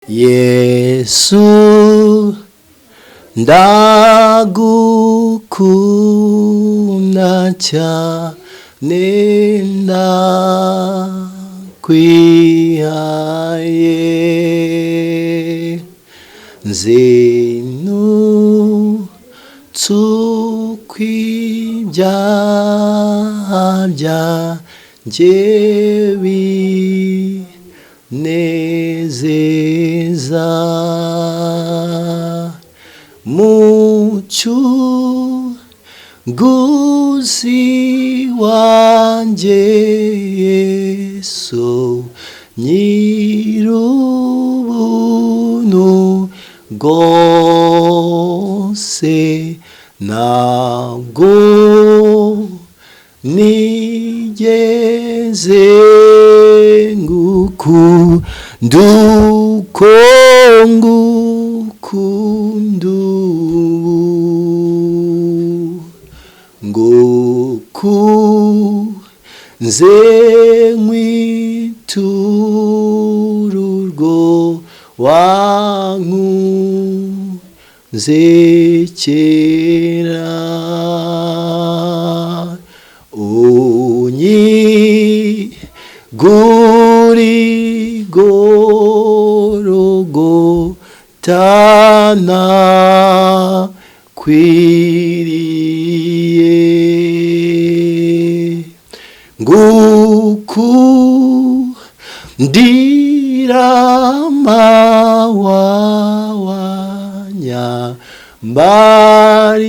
예수 나구구나 자넨나 귀하에 제누 축휘자자 제위 네제자 무추 구시완제 예수 니루부누 곳에 나고 니제생구쿠 두콩구군두 구쿠 쟁위투르고 왕우 제체라 오니 구리고로고 타나 퀴리에 구쿠 디라마와와냐 마리에쿠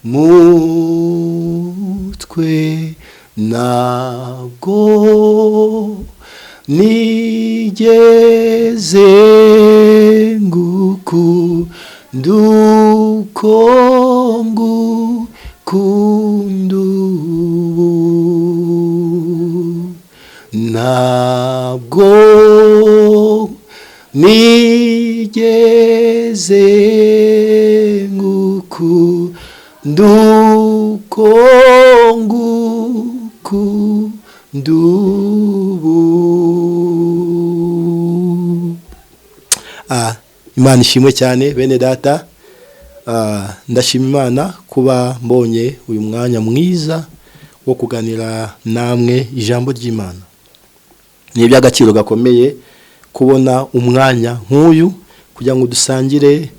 무트괴 나고 니제생구쿠 두콩구 군두 나고 니제생구쿠 두콩구 군두. Imana ishimwe cyane bene data. Ndashima Imana kuba mbonye uyu mwanya mwiza wo kuganira namwe ijambo ry'Imana. Ni iby'agaciro gakomeye kubona umwanya nk'uyu kugira ngo dusangire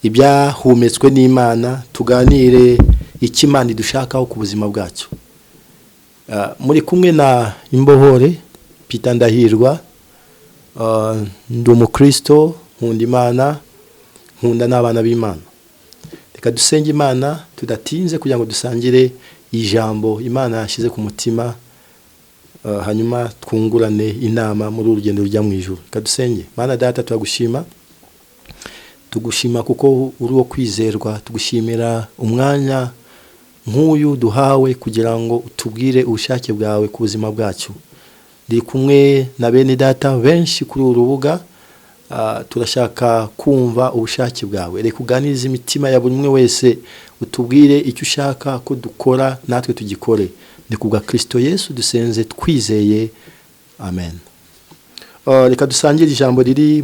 ibyahumetswe n'Imana, tuganire icyo Imana idushakaho ku buzima bwacu. Muri kumwe na Imbohore Peter Ndahirwa, ndi umukristo, nkunda Imana, nkunda n'abana b'Imana. Reka dusenge Imana tudatinze kugira ngo dusangire ijambo Imana yashyize ku mutima, hanyuma twungurane inama muri urugendo rujya mu ijuru. Reka dusenge. Mana data, tugushima kuko uri wo kwizerwa, tugushimira umwanya nk'uyu duhawe kugira ngo utubwire ubushake bwawe ku buzima bwacu. Ndi kumwe na bene data benshi kuri uru rubuga, turashaka kumva ubushake bwawe. Reka uganirize imitima ya buri umwe wese, utubwire icyo ushaka ko dukora natwe tugikore. Ni kubwa Kristo Yesu dusenze twizeye, amen. Reka dusangire ijambo riri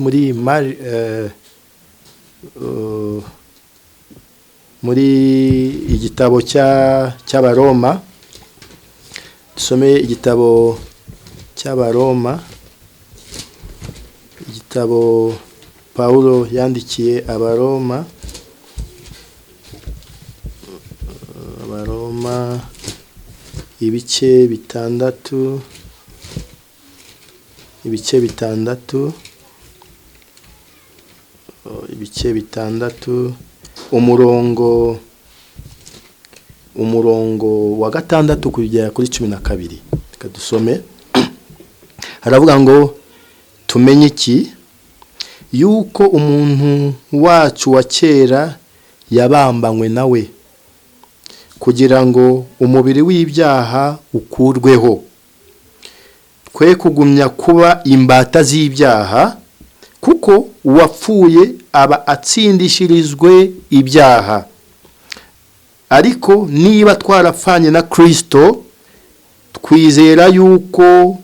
muri igitabo cy'Abaroma. Dusome igitabo cy'Abaroma, igitabo Paulo yandikiye Abaroma, ibice bitandatu, umurongo wa 6 kugera kuri 12. Reka dusome. Haravuga ngo tumenye iki? Yuko umuntu wacu wa kera yabambanywe nawe, kugira ngo umubiri w'ibyaha ukurweho, twe kugumya kuba imbata z'ibyaha, kuko uwapfuye aba atsindishirizwe ibyaha. Ariko niba twarapfanye na Kristo, twizera yuko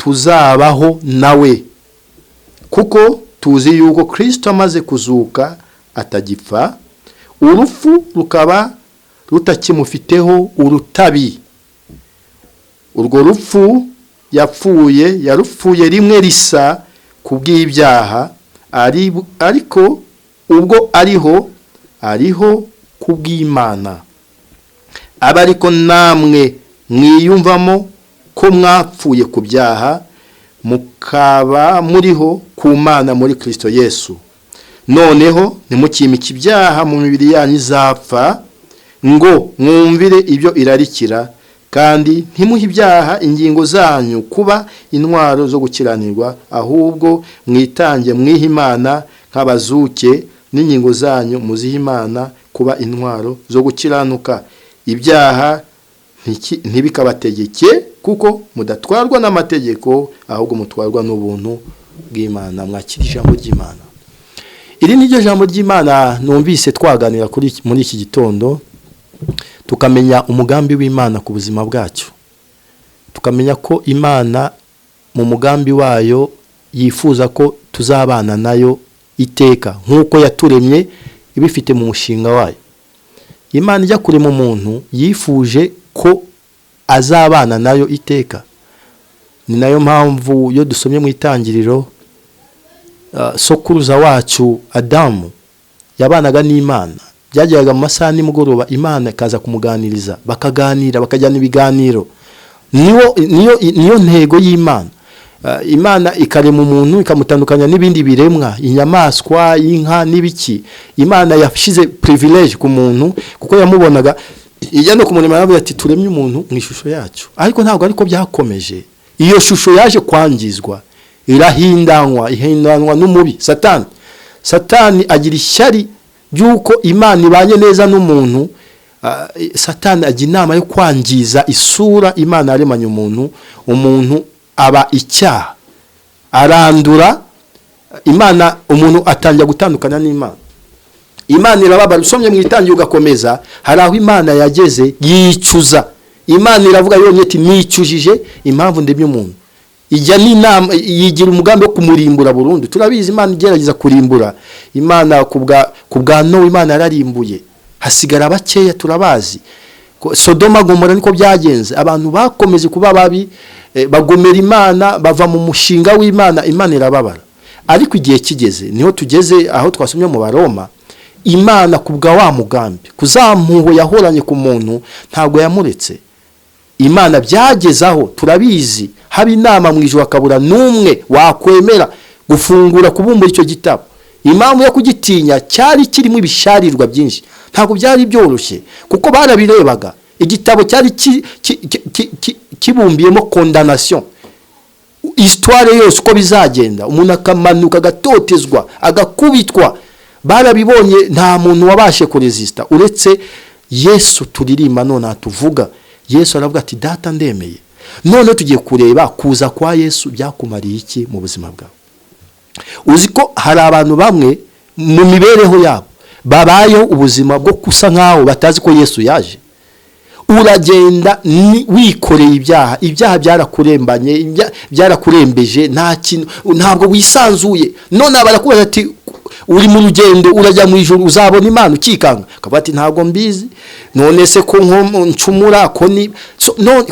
tuzabaho nawe, kuko tuzi yuko Kristo amaze kuzuka atagipfa, urupfu rukaba rutakimufiteho urutabi. Urwo rupfu yarupfuye rimwe risa kubw'ibyaha, ariko ubwo ariho kubw'Imana. Ariko namwe mwiyumvamo ko mwapfuye ku byaha, mukaba muriho ku Mana muri Kristo Yesu. Noneho nimukimike ibyaha mu mibiri yanyu izapfa, ngo mwumvire ibyo irarikira, kandi ntimuhe ibyaha ingingo zanyu kuba intwaro zo gukiranirwa, ahubwo mwitange mwihe Imana nk'abazuke, n'ingingo zanyu muzihe Imana kuba intwaro zo gukiranuka. Ibyaha ntibikabategeke, kuko mudatwarwa n'amategeko, ahubwo mutwarwa n'ubuntu bw'Imana. Mwakira ijambo ry'Imana. Iri ni ryo jambo ry'Imana numvise twaganira muri iki gitondo, tukamenya umugambi w'Imana ku buzima bwacu, tukamenya ko Imana mu mugambi wayo yifuza ko tuzabana nayo iteka, nk'uko yaturemye ibifite mu mushinga wayo. Imana ijya kurema umuntu yifuje ko azabana nayo iteka. Ni nayo mpamvu iyo dusomye mu Itangiriro, sokuruza wacu Adamu yabanaga n'Imana. Byageraga mu masaha nimugoroba, Imana ikaza kumuganiriza, bakaganira, bakajyana ibiganiro. Niyo ntego y'Imana. Imana ikarema umuntu ikamutandukanya n'ibindi biremwa, inyamaswa, inka n'ibiki. Imana yashize privilege ku muntu, kuko yamubonaga ijya no kumurema, yavuze ati turemye umuntu mu ishusho yacu. Ariko ntabwo ariko byakomeje. Iyo shusho yaje kwangizwa, ihindanwa n'umubi Satani agira ishyari byuko Imana ibanye neza n'umuntu. Satani agira inama yo kwangiza isura Imana yaremanye umuntu aba icyaha, arandura Imana, umuntu atangira gutandukana n'Imana. Imana irababara. Usomye mu Itangiriro ugakomeza, hari aho Imana yageze yicuza. Imana iravuga yonye ati nicujije impamvu ndemye umuntu. Ijya n'inama, yigira umugambi wo kumurimbura burundu. Turabizi Imana igerageza kurimbura. Imana kubwa Nowa Imana yararimbuye, hasigara bakeya, turabazi. Sodoma Gomora niko byagenze. Abantu bakomeje kuba babi, bagomera Imana, bava mu mushinga w'Imana. Imana irababara. Ariko igihe kigeze, niho tugeze aho twasomye mu Baroma, Imana kubwa wa mugambi kuzampuho yahoranye ku muntu ntabwo yamuretse. Imana byagezaho, turabizi, haba inama mu ijuru akabura n'umwe wakwemera gufungura kubumbura icyo gitabo. Impamvu yo kugitinya cyari kirimo ibisharirwa byinshi, ntabwo byari byoroshye, kuko barabirebaga. Igitabo cyari kibumbiyemo condamnation, histoire yose uko bizagenda, umuntu akamanuka, agatotezwa, agakubitwa. Barabibonye, nta muntu wabashe kuresista uretse Yesu turirimba none atuvuga. Yesu aravuga ati data ndemeye. None tugiye kureba kuza kwa Yesu byakumariye iki mu buzima bwawe. Uzi ko hari abantu bamwe mu mibereho yabo babayeho ubuzima bwo kusa nkaho batazi ko Yesu yaje. Uragenda wikoreye ibyaha byarakurembanye, byarakurembeje, nta kintu, ntabwo wisanzuye. None barakubaza ati uri mu rugendo urajya mu ijuru, uzabona Imana, ukikanga. Akavuga ati ntabwo mbizi, none se ko ncumura ko ni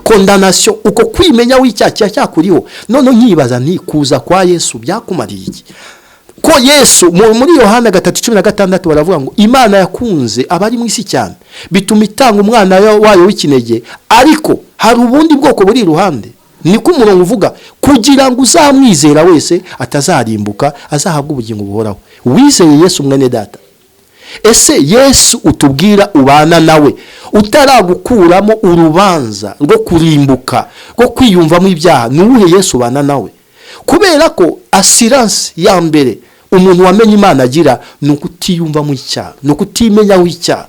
condamnation, uko kwimenya w'icyaha cyakuriho. None nkibaza nti kuza kwa Yesu byakumariye iki? Ko Yesu muri Yohana 3:16 baravuga ngo Imana yakunze abari mu isi cyane bituma itanga umwana wayo w'ikinege, ariko hari ubundi bwoko buri iruhande. Niko umurongo uvuga, kugira ngo uzamwizera wese atazarimbuka, azahabwa ubugingo buhoraho. Wizeye Yesu mwene data? Ese Yesu utubwira ubana nawe utaragukuramo urubanza rwo kurimbuka, rwo kwiyumvamo ibyaha, nuwuhe Yesu ubana nawe? Kubera ko assurance ya mbere umuntu wamenye Imana agira nuko utiyumva mu icyaha, nuko utimenya w'icyaha.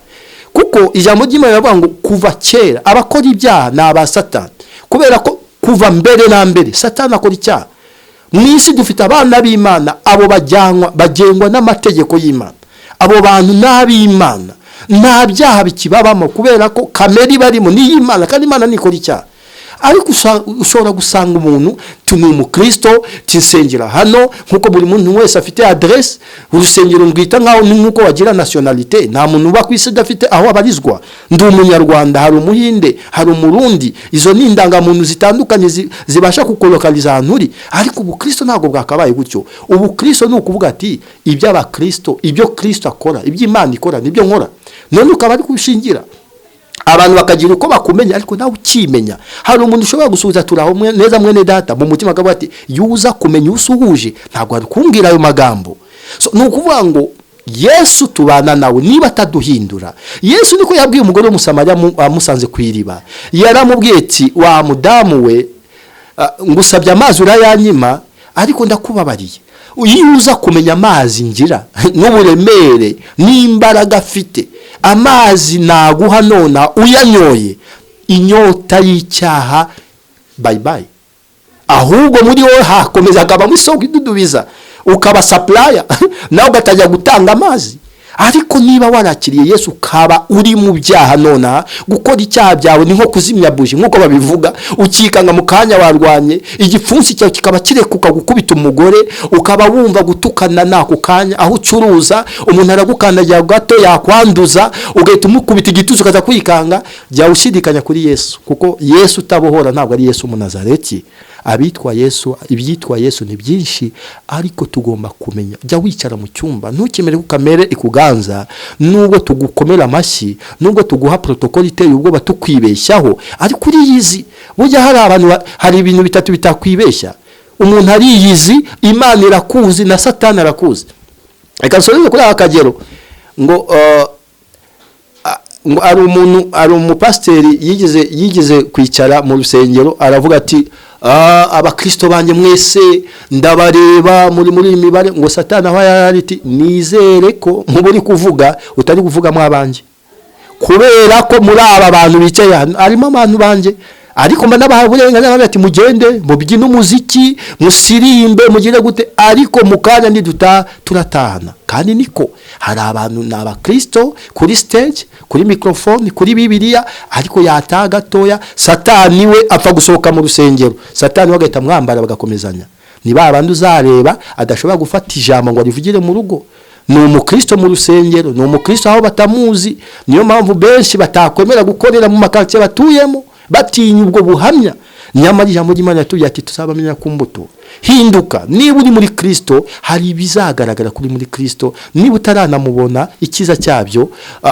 Kuko ijambo ry'Imana riravuga ngo kuva kera abakora ibyaha ni aba Satani. Kubera ko kuva mbere na mbere Satani akora icyaha. Mwisi dufite abana b'Imana, abo bagengwa n'amategeko y'Imana. Abo bantu n'ab'Imana nta byaha bikibabamo, kubera ko kamere barimo ni y'Imana, kandi Imana nikora icyaha. ariko ushobora gusanga umuntu tuni umukristo tinsengera hano nkuko buri muntu wese afite adresse urusengero ngwita nkaho nkuko wagira nationalité nta muntu uba kwisi dafite aho abarizwa ndi umunyarwanda hari umuhinde hari umurundi izo ni indangamuntu zitandukanye zibasha kukolokaliza ahantu uri ariko ubukristo ntabwo bwakabaye gutyo ubukristo ni ukuvuga ati iby'abakristo ibyo Kristo akora iby'Imana ikora nibyo nkora none ukaba ari kushingira abantu bakagira uko bakumenya ariko nawe ukimenya hari umuntu ushobora gusubiza turaho neza mwene data mu mutima akavuga ati yuza kumenya usuhuje ntabwo ari kumbwira ayo magambo so nukuvuga ngo Yesu tubana nawe niba ataduhindura Yesu niko yabwiye umugore w'umusamariya amusanze ku iriba yaramubwiye ati wa mudamu we ngusabye amazi urayanyima ariko ndakubabariye uyuza kumenya amazi ngira n'uburemere n'imbaraga afite amazi naguha nona uyanyoye inyota y'icyaha bye bye ahubwo muri wowe hakomeza akaba isoko idudubiza ukaba supplier nawe ugatajya gutanga amazi ariko niba warakiriye Yesu kaba uri mu byaha nona gukora icyaha byawe ni nko kuzimya buji nkuko babivuga ukikanga mu kanya warwanye igipfunsi cyawe kikaba kirekuka gukubita umugore ukaba wumva gutukana nako kanya aho ucuruza umuntu aragukandagira gato yakwanduza ugahita umukubita igituzo kaza kwikanga jya ushidikanya kuri Yesu kuko Yesu utabohora ntabwo ari Yesu Munazareti abitwa Yesu ibyitwa Yesu ni byinshi ariko tugomba kumenya jya wicara mu cyumba ntukemere kukamere ikuganza nubwo tugukomera amashyi nubwo tuguha protocol iteye ubwo batukwibeshyaho ariko uri yizi burya hari abantu hari ibintu bitatu bitakwibeshya umuntu ari yizi Imana irakuzi na Satani arakuzi reka soreze kuri akagero ngo ari umupasteri yigeze kwicara mu rusengero aravuga ati abakristo banje mwese ndabareba muri imibare ngo Satani aho yariti nizere ko muburi kuvuga utari kuvuga mwabanje kubera ko muri aba bantu bicaye arimo abantu banje ariko mba n'ababurenganira bati mugende mubyina umuziki musirimbe mugire gute ariko mukanya turatahana kandi niko hari abantu n'abakristo kuri stage kuri microphone kuri Bibiliya ariko yataha gatoya Satani we apfa gusohoka mu rusengero Satani wagahita mwambara bagakomezanya ni babandi uzareba adashobora gufata ijambo ngo arivugire mu rugo ni umukristo mu rusengero ni umukristo aho batamuzi niyo mpamvu benshi batakwemera gukorera mu makartie batuyemo batinya ubwo buhamya nyamara ijambo ry'Imana yatuye ati tuzabamenya ku mbuto hinduka niba uri muri Kristo hari bizagaragara kuri muri Kristo niba utaranamubona ikiza cyabyo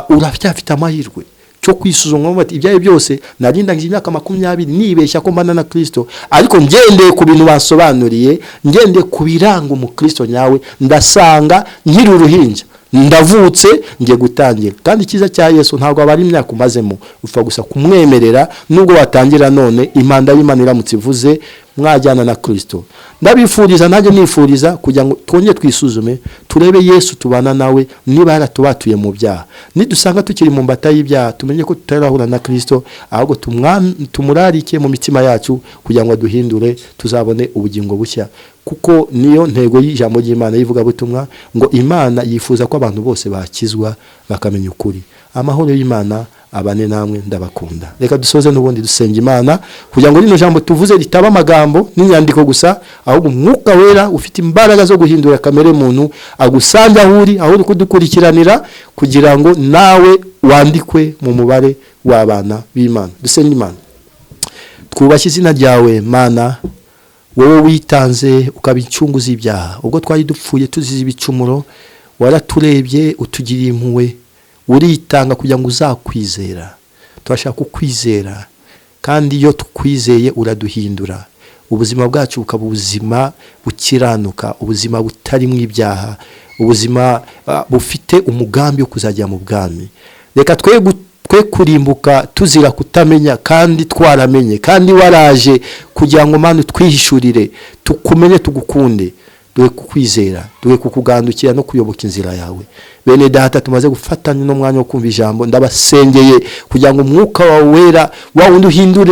uracyafite amahirwe cyo kwisuzumwa bati ibyaye byose narindangije imyaka 20 nibeshya ko mbana na Kristo ariko ngendeye ku bintu basobanuriye ngendeye ku biranga mu Kristo nyawe ndasanga nkiri uruhinja ndavutse ngiye gutangira kandi ikiza cya Yesu ntabwo abari imyaka umazemo ufa gusa kumwemerera nubwo watangira none impanda y'Imana iramutse ivuze mwajyana na Kristo ndabifuriza nanjye nifuriza kugira ngo twonye twisuzume turebe Yesu tubana nawe niba yaratubatuye mu byaha nidusanga tukiri mu mbata y'ibyaha tumenye ko tutarahura na Kristo ahubwo tumurarike mu mitima yacu kugira ngo duhindure tuzabone ubugingo bushya kuko niyo ntego y'ijambo ry'Imana yivuga butumwa ngo Imana yifuza ko abantu bose bakizwa bakamenya ukuri amahoro y'Imana abane namwe ndabakunda reka dusoze n'ubundi dusenga Imana kugira ngo rino jambo tuvuze ritaba amagambo n'inyandiko gusa ahubwo umwuka wera ufite imbaraga zo guhindura kamere muntu agusanga aho uri kudukurikiranira kugira ngo nawe wandikwe mu mubare w'abana b'Imana dusenga Imana twubashye izina ryawe Mana wowe witanze ukabincunguza ibyaha ubwo twari dupfuye tuzize ibicumuro waraturebye utugiriye impuhwe uritanga kugira ngo uzakwizera turashaka kukwizera kandi iyo tukwizeye uraduhindura ubuzima bwacu bukaba ubuzima bukiranuka ubuzima butari mu ibyaha ubuzima bufite umugambi wo kuzajya mu bwami reka twe kurimbuka tuzira kutamenya kandi twaramenye kandi waraje kugira ngo Mana twihishurire tukumenye tugukunde duhe kukwizera, duhe kukugandukira no kuyoboka inzira yawe. Bene data, tumaze gufatanya no mwanya wo kumva ijambo, ndabasengeye kugira ngo umwuka wawe wera wundi uhindure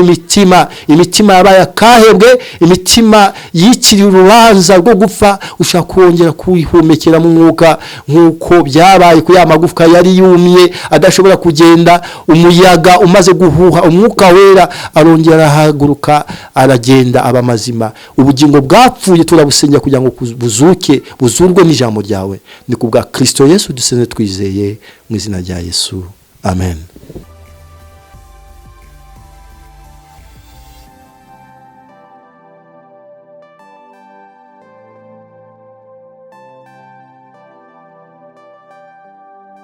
imitima yabaye akahebwe, imitima yikiriye urubanza rwo gupfa, ushaka kongera kwihumekera mu mwuka nkuko byabaye ku ya magufwa yari yumye adashobora kugenda. Umuyaga umaze guhuha, umwuka wera arongera ahaguruka, aragenda aba mazima. Ubugingo bwapfuye turabusengera kugira ngo buzuke, buzurwe n'ijambo ryawe. Ni kubwa Kristo Yesu dusenze twizeye mu izina rya Yesu, amen.